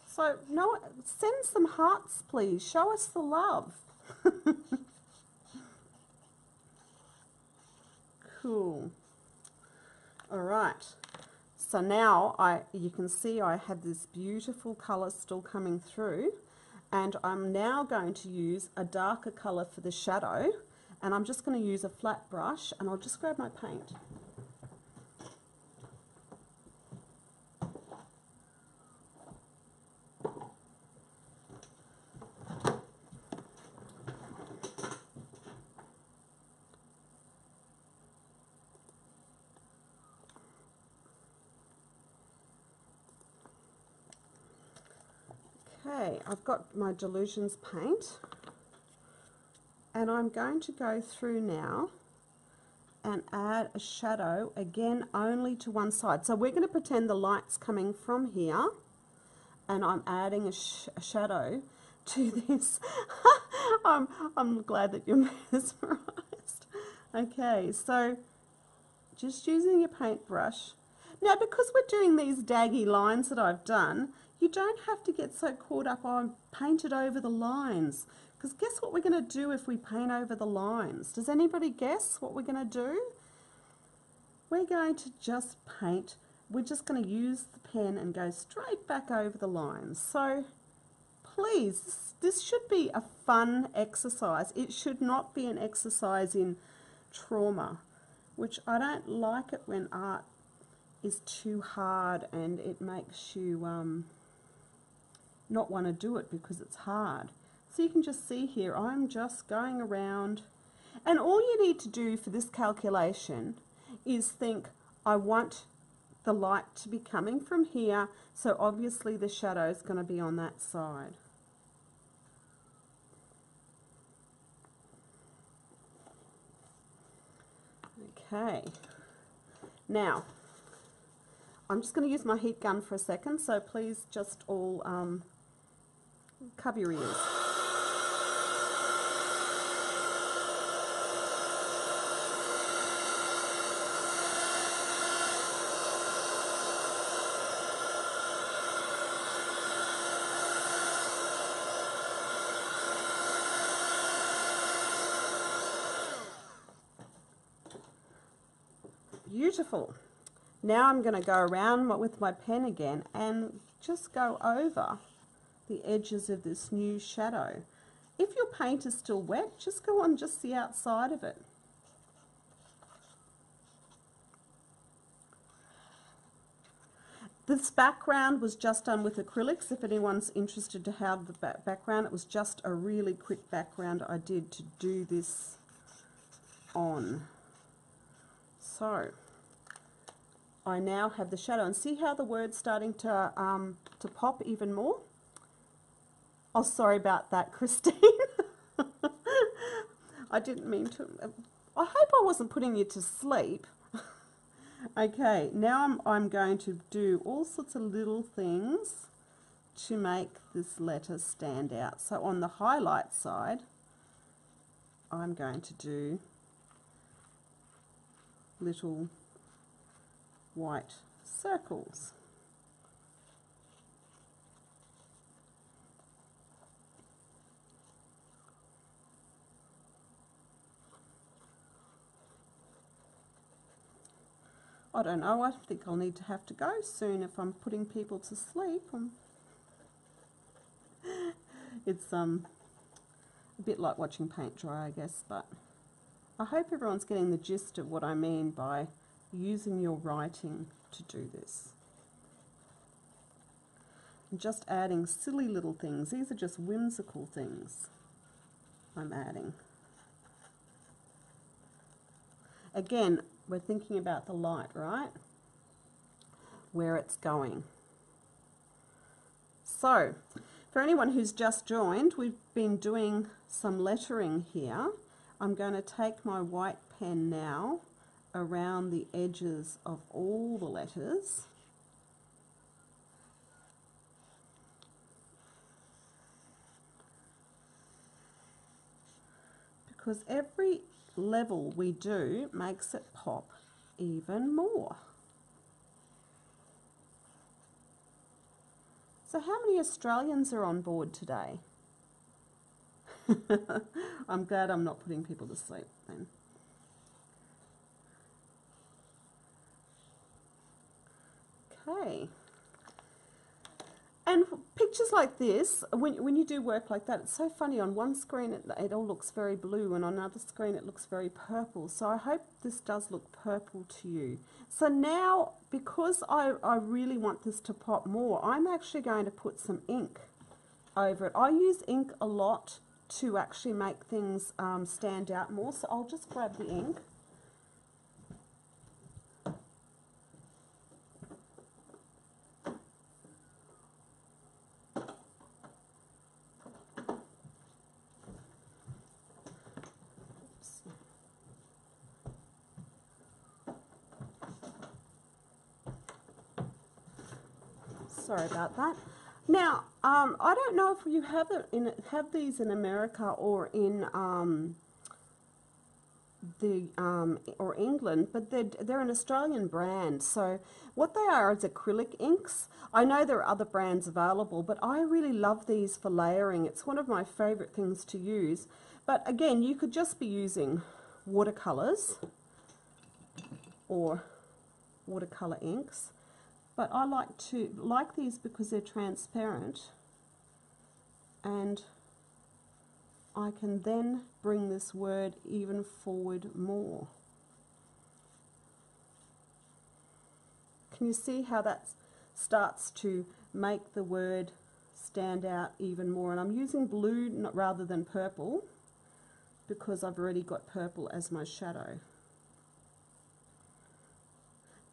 So no, send some hearts, please. Show us the love. Cool. All right. So now you can see I have this beautiful colour still coming through, and I'm now going to use a darker colour for the shadow, and I'm just going to use a flat brush, and I'll just grab my paint. Okay, I've got my Delusions paint, and I'm going to go through now and add a shadow, again only to one side. So we're going to pretend the light's coming from here, and I'm adding a shadow to this. I'm glad that you're mesmerised. Okay, so just using your paintbrush. Now, because we're doing these daggy lines that I've done, you don't have to get so caught up on painted over the lines. Because guess what we're going to do if we paint over the lines? Does anybody guess what we're going to do? We're going to just paint. We're just going to use the pen and go straight back over the lines. So please, this should be a fun exercise. It should not be an exercise in trauma, which I don't like it when art is too hard and it makes you not want to do it because it's hard. So you can just see here, I'm just going around, and all you need to do for this calculation is think, I want the light to be coming from here, so obviously the shadow is going to be on that side. Okay, now I'm just going to use my heat gun for a second, so please just all cover your ears. Beautiful. Now I'm going to go around with my pen again and just go over the edges of this new shadow. If your paint is still wet, just go on just the outside of it. This background was just done with acrylics. If anyone's interested to have the background, it was just a really quick background I did to do this on. So I now have the shadow, and see how the word's starting to pop even more? Oh, sorry about that, Christine. I didn't mean to. I hope I wasn't putting you to sleep. Okay, now I'm going to do all sorts of little things to make this letter stand out. So on the highlight side, I'm going to do little white circles. I don't know, I think I'll need to have to go soon if I'm putting people to sleep. It's a bit like watching paint dry, I guess, but I hope everyone's getting the gist of what I mean by using your writing to do this. And just adding silly little things. These are just whimsical things I'm adding. Again, we're thinking about the light, right? Where it's going. So, for anyone who's just joined, we've been doing some lettering here. I'm going to take my white pen now around the edges of all the letters. Because every level we do makes it pop even more. So how many Australians are on board today? I'm glad I'm not putting people to sleep then. Okay. And pictures like this, when you do work like that, it's so funny. On one screen it all looks very blue, and on another screen it looks very purple. So I hope this does look purple to you. So now, because I really want this to pop more, I'm actually going to put some ink over it. I use ink a lot to actually make things stand out more. So I'll just grab the ink. Sorry about that. Now, I don't know if you have these in America or in or England, but they're an Australian brand. So what they are is acrylic inks. I know there are other brands available, but I really love these for layering. It's one of my favourite things to use. But again, you could just be using watercolours or watercolour inks. But I like these because they're transparent, and I can then bring this word even forward more. Can you see how that starts to make the word stand out even more? And I'm using blue rather than purple because I've already got purple as my shadow.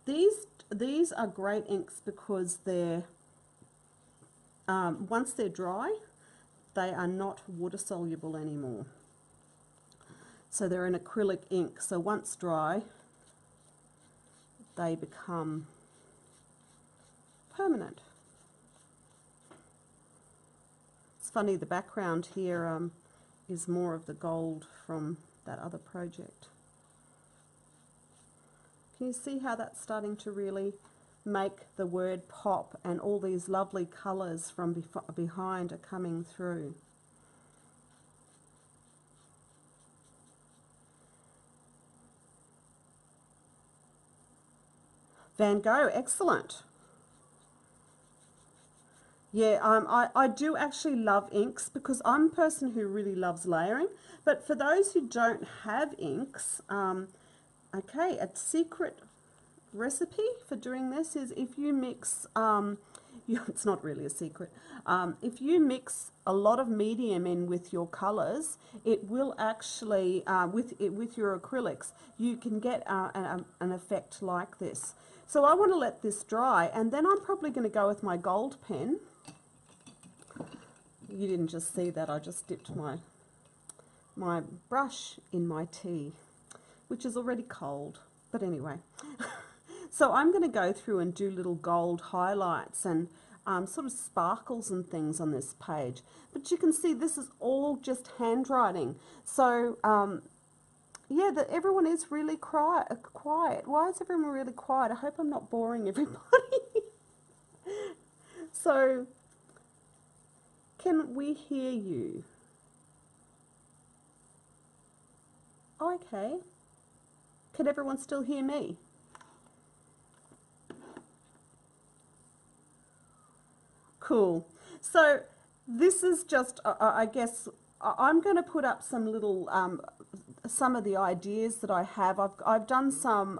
These are great inks because they're once they're dry, they are not water soluble anymore. So they're an acrylic ink. So once dry, they become permanent. It's funny, the background here is more of the gold from that other project. Can you see how that's starting to really make the word pop, and all these lovely colours from behind are coming through? Van Gogh, excellent. Yeah, I do actually love inks because I'm a person who really loves layering. But for those who don't have inks, okay, a secret recipe for doing this is if you mix, it's not really a secret, if you mix a lot of medium in with your colours, it will actually, with your acrylics, you can get an effect like this. So I want to let this dry, and then I'm probably going to go with my gold pen. You didn't just see that, I just dipped my brush in my tea, which is already cold, but anyway. So I'm going to go through and do little gold highlights and sort of sparkles and things on this page. But you can see this is all just handwriting. So yeah, everyone is really quiet. Why is everyone really quiet? I hope I'm not boring everybody. So, can we hear you? Okay. Can everyone still hear me? Cool. So this is just, I guess, I'm going to put up some little, some of the ideas that I have. I've done some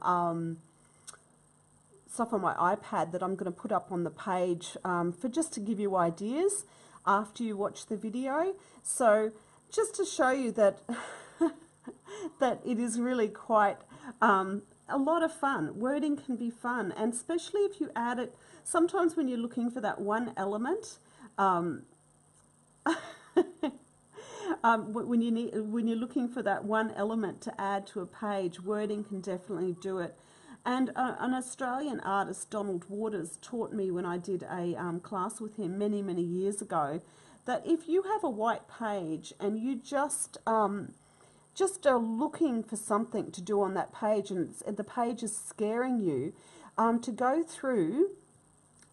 stuff on my iPad that I'm going to put up on the page for just to give you ideas after you watch the video. So just to show you that that it is really quite a lot of fun. Wording can be fun, and especially if you add it, sometimes when you're looking for that one element, um, when you're looking for that one element to add to a page, wording can definitely do it. And an Australian artist, Donald Waters, taught me when I did a class with him many years ago, that if you have a white page and you just are looking for something to do on that page, and the page is scaring you, to go through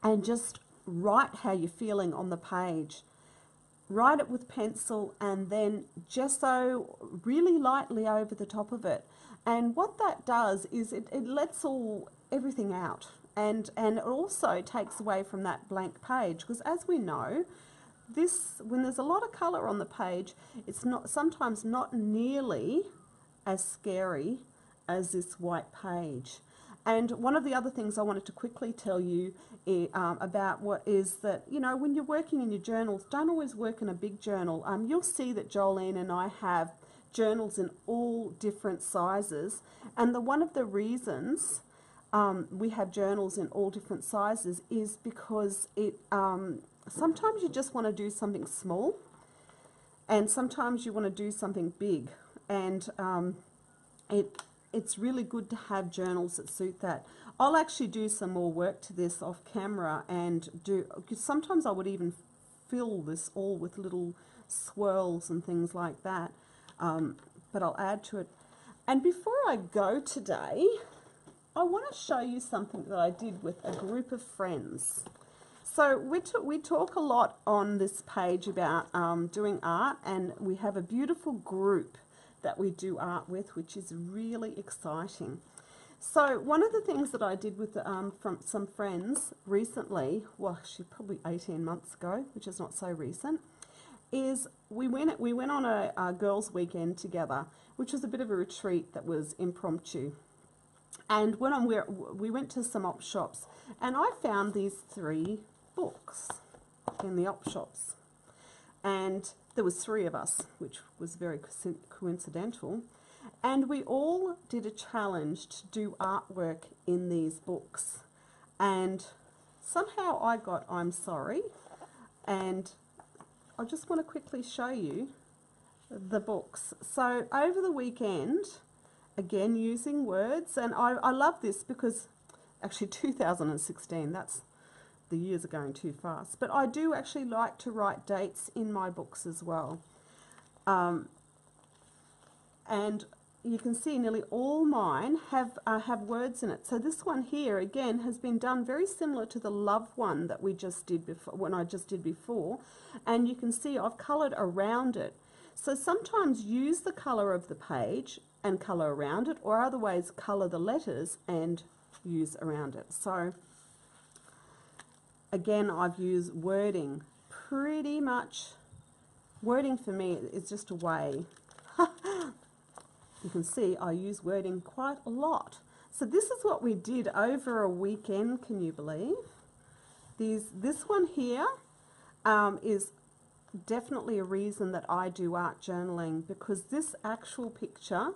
and just write how you're feeling on the page. Write it with pencil and then gesso really lightly over the top of it. And what that does is it lets everything out, and it also takes away from that blank page, because as we know, when there's a lot of colour on the page, it's sometimes not nearly as scary as this white page. And one of the other things I wanted to quickly tell you about what is that, when you're working in your journals, don't always work in a big journal. You'll see that Jolene and I have journals in all different sizes, and one of the reasons we have journals in all different sizes is because sometimes you just want to do something small, and sometimes you want to do something big, and it's really good to have journals that suit that. I'll actually do some more work to this off camera, because sometimes I would even fill this all with little swirls and things like that, but I'll add to it. And before I go today, I want to show you something that I did with a group of friends. So we talk a lot on this page about doing art, and we have a beautiful group that we do art with, which is really exciting. So one of the things that I did with from some friends recently, well, actually probably 18 months ago, which is not so recent, is we went on a girls' weekend together, which was a bit of a retreat that was impromptu. And we went to some op shops, and I found these 3 books in the op shops, and there was 3 of us, which was very coincidental, and we all did a challenge to do artwork in these books, and somehow I got I'm Sorry, and I just want to quickly show you the books. So over the weekend, again using words, and I love this because actually 2016, the years are going too fast, but I do actually like to write dates in my books as well. And you can see nearly all mine have words in it. So this one here again has been done very similar to the love one that we just did before, and you can see I've coloured around it. So sometimes use the colour of the page and colour around it, or otherwise colour the letters and use around it. So again, I've used wording. Pretty much, wording for me is just a way. You can see I use wording quite a lot. So this is what we did over a weekend, can you believe? This one here is definitely a reason that I do art journaling, because this actual picture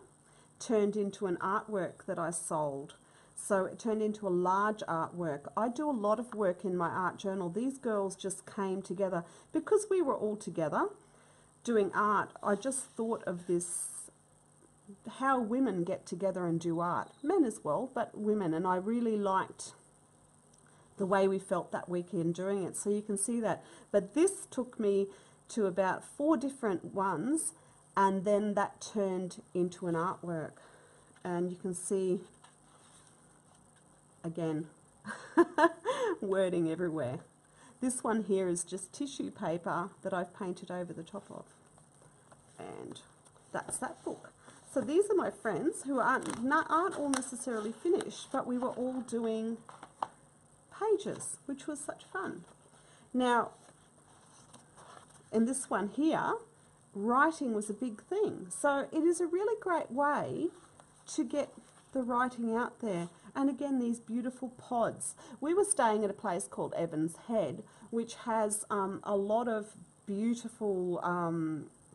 turned into an artwork that I sold. So it turned into a large artwork. I do a lot of work in my art journal. These girls just came together because we were all together doing art. I just thought of this, how women get together and do art, men as well, but women, and I really liked the way we felt that weekend doing it. So you can see that. But this took me to about 4 different ones, and then that turned into an artwork. And you can see, again, wording everywhere. This one here is just tissue paper that I've painted over the top of. And that's that book. So these are my friends who aren't all necessarily finished, but we were all doing pages, which was such fun. Now, in this one here, writing was a big thing. So it is a really great way to get the writing out there. And again, these beautiful pods. We were staying at a place called Evans Head, which has a lot of beautiful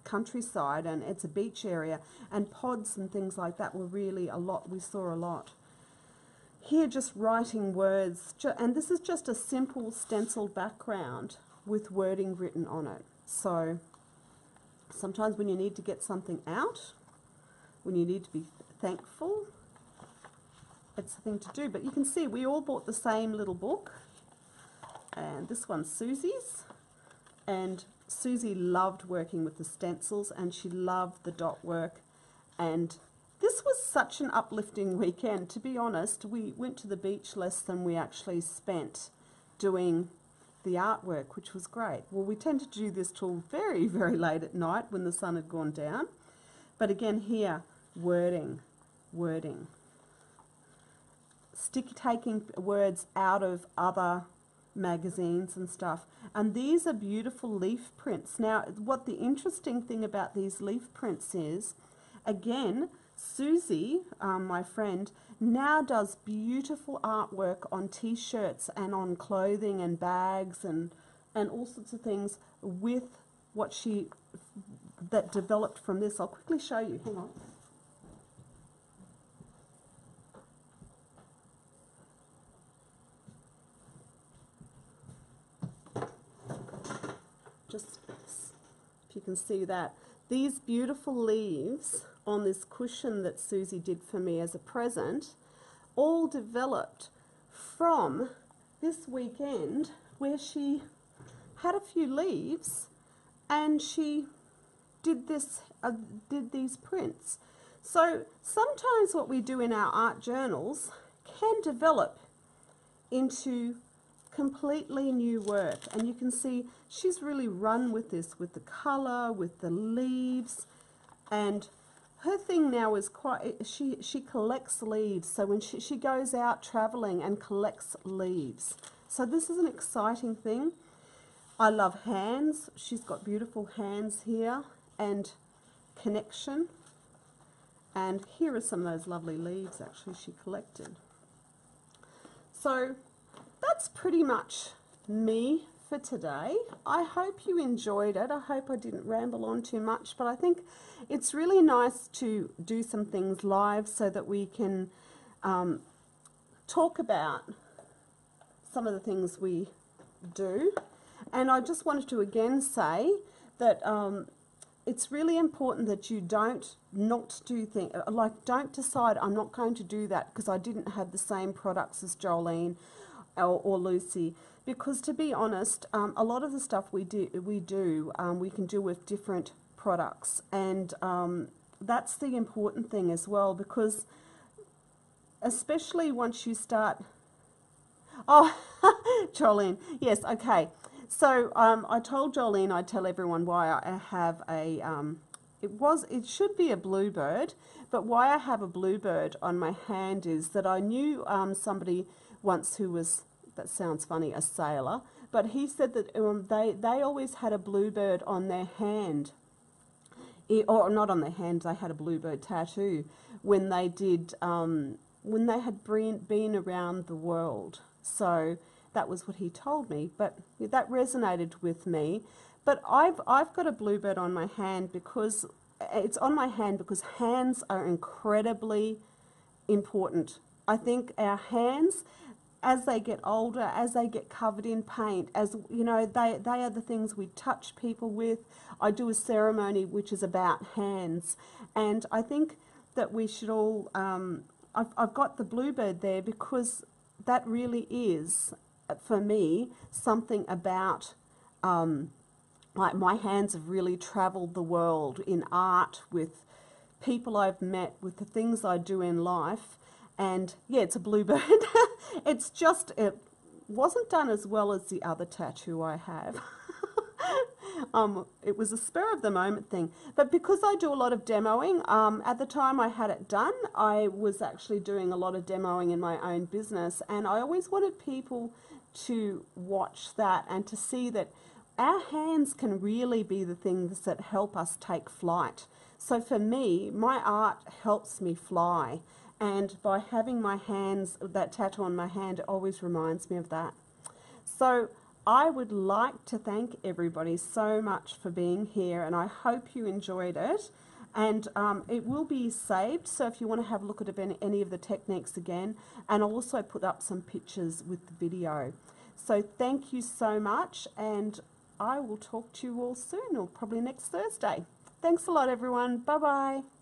countryside, and it's a beach area, and pods and things like that were really a lot. We saw a lot. here just writing words, and this is just a simple stenciled background with wording written on it. So sometimes when you need to get something out, when you need to be thankful, it's a thing to do. But you can see we all bought the same little book, and this one's Susie's, and Susie loved working with the stencils and she loved the dot work, and this was such an uplifting weekend. To be honest, we went to the beach less than we actually spent doing the artwork, which was great. Well, we tended to do this till very, very late at night when the sun had gone down. But again here, wording, taking words out of other magazines and stuff. And these are beautiful leaf prints. Now, what the interesting thing about these leaf prints is, again, Susie, my friend, now does beautiful artwork on t-shirts and on clothing and bags and all sorts of things with what that developed from this. I'll quickly show you. Hang on. Just if you can see that. These beautiful leaves on this cushion that Susie did for me as a present all developed from this weekend where she had a few leaves and she did these prints. So sometimes what we do in our art journals can develop into completely new work, and you can see she's really run with this, with the colour, with the leaves, and her thing now is she collects leaves. So when she goes out travelling and collects leaves, so this is an exciting thing. I love hands. She's got beautiful hands here, and connection, and here are some of those lovely leaves actually she collected. So that's pretty much me for today. I hope you enjoyed it. I hope I didn't ramble on too much, but I think it's really nice to do some things live so that we can talk about some of the things we do. And I just wanted to again say that it's really important that you don't do things, like don't decide I'm not going to do that because I didn't have the same products as Jolene or Lucy, because to be honest, a lot of the stuff we can do with different products, and that's the important thing as well, because especially once you start, oh, Jolene, yes, okay. So I told Jolene I'd tell everyone why I have a, it should be a bluebird, but why I have a bluebird on my hand is that I knew somebody once who was, that sounds funny, a sailor, but he said that they always had a bluebird on their hand, or not on their hand, they had a bluebird tattoo when they did, when they had been around the world. So that was what he told me, but that resonated with me. But I've got a bluebird on my hand because it's on my hand because hands are incredibly important. I think our hands, as they get older, as they get covered in paint, as you know, they are the things we touch people with. I do a ceremony which is about hands, and I think that we should all, I've got the bluebird there because that really is, for me, something about, like my hands have really travelled the world in art, with people I've met, with the things I do in life. And yeah, it's a bluebird. It's just, it wasn't done as well as the other tattoo I have. It was a spur of the moment thing. But because I do a lot of demoing, at the time I had it done, I was actually doing a lot of demoing in my own business. And I always wanted people to watch that and to see that our hands can really be the things that help us take flight. So for me, my art helps me fly. And by having my hands, that tattoo on my hand, it always reminds me of that. So I would like to thank everybody so much for being here, and I hope you enjoyed it. and it will be saved, so if you want to have a look at any of the techniques again, and I'll also put up some pictures with the video. So thank you so much, and I will talk to you all soon, or probably next Thursday. Thanks a lot, everyone. Bye bye.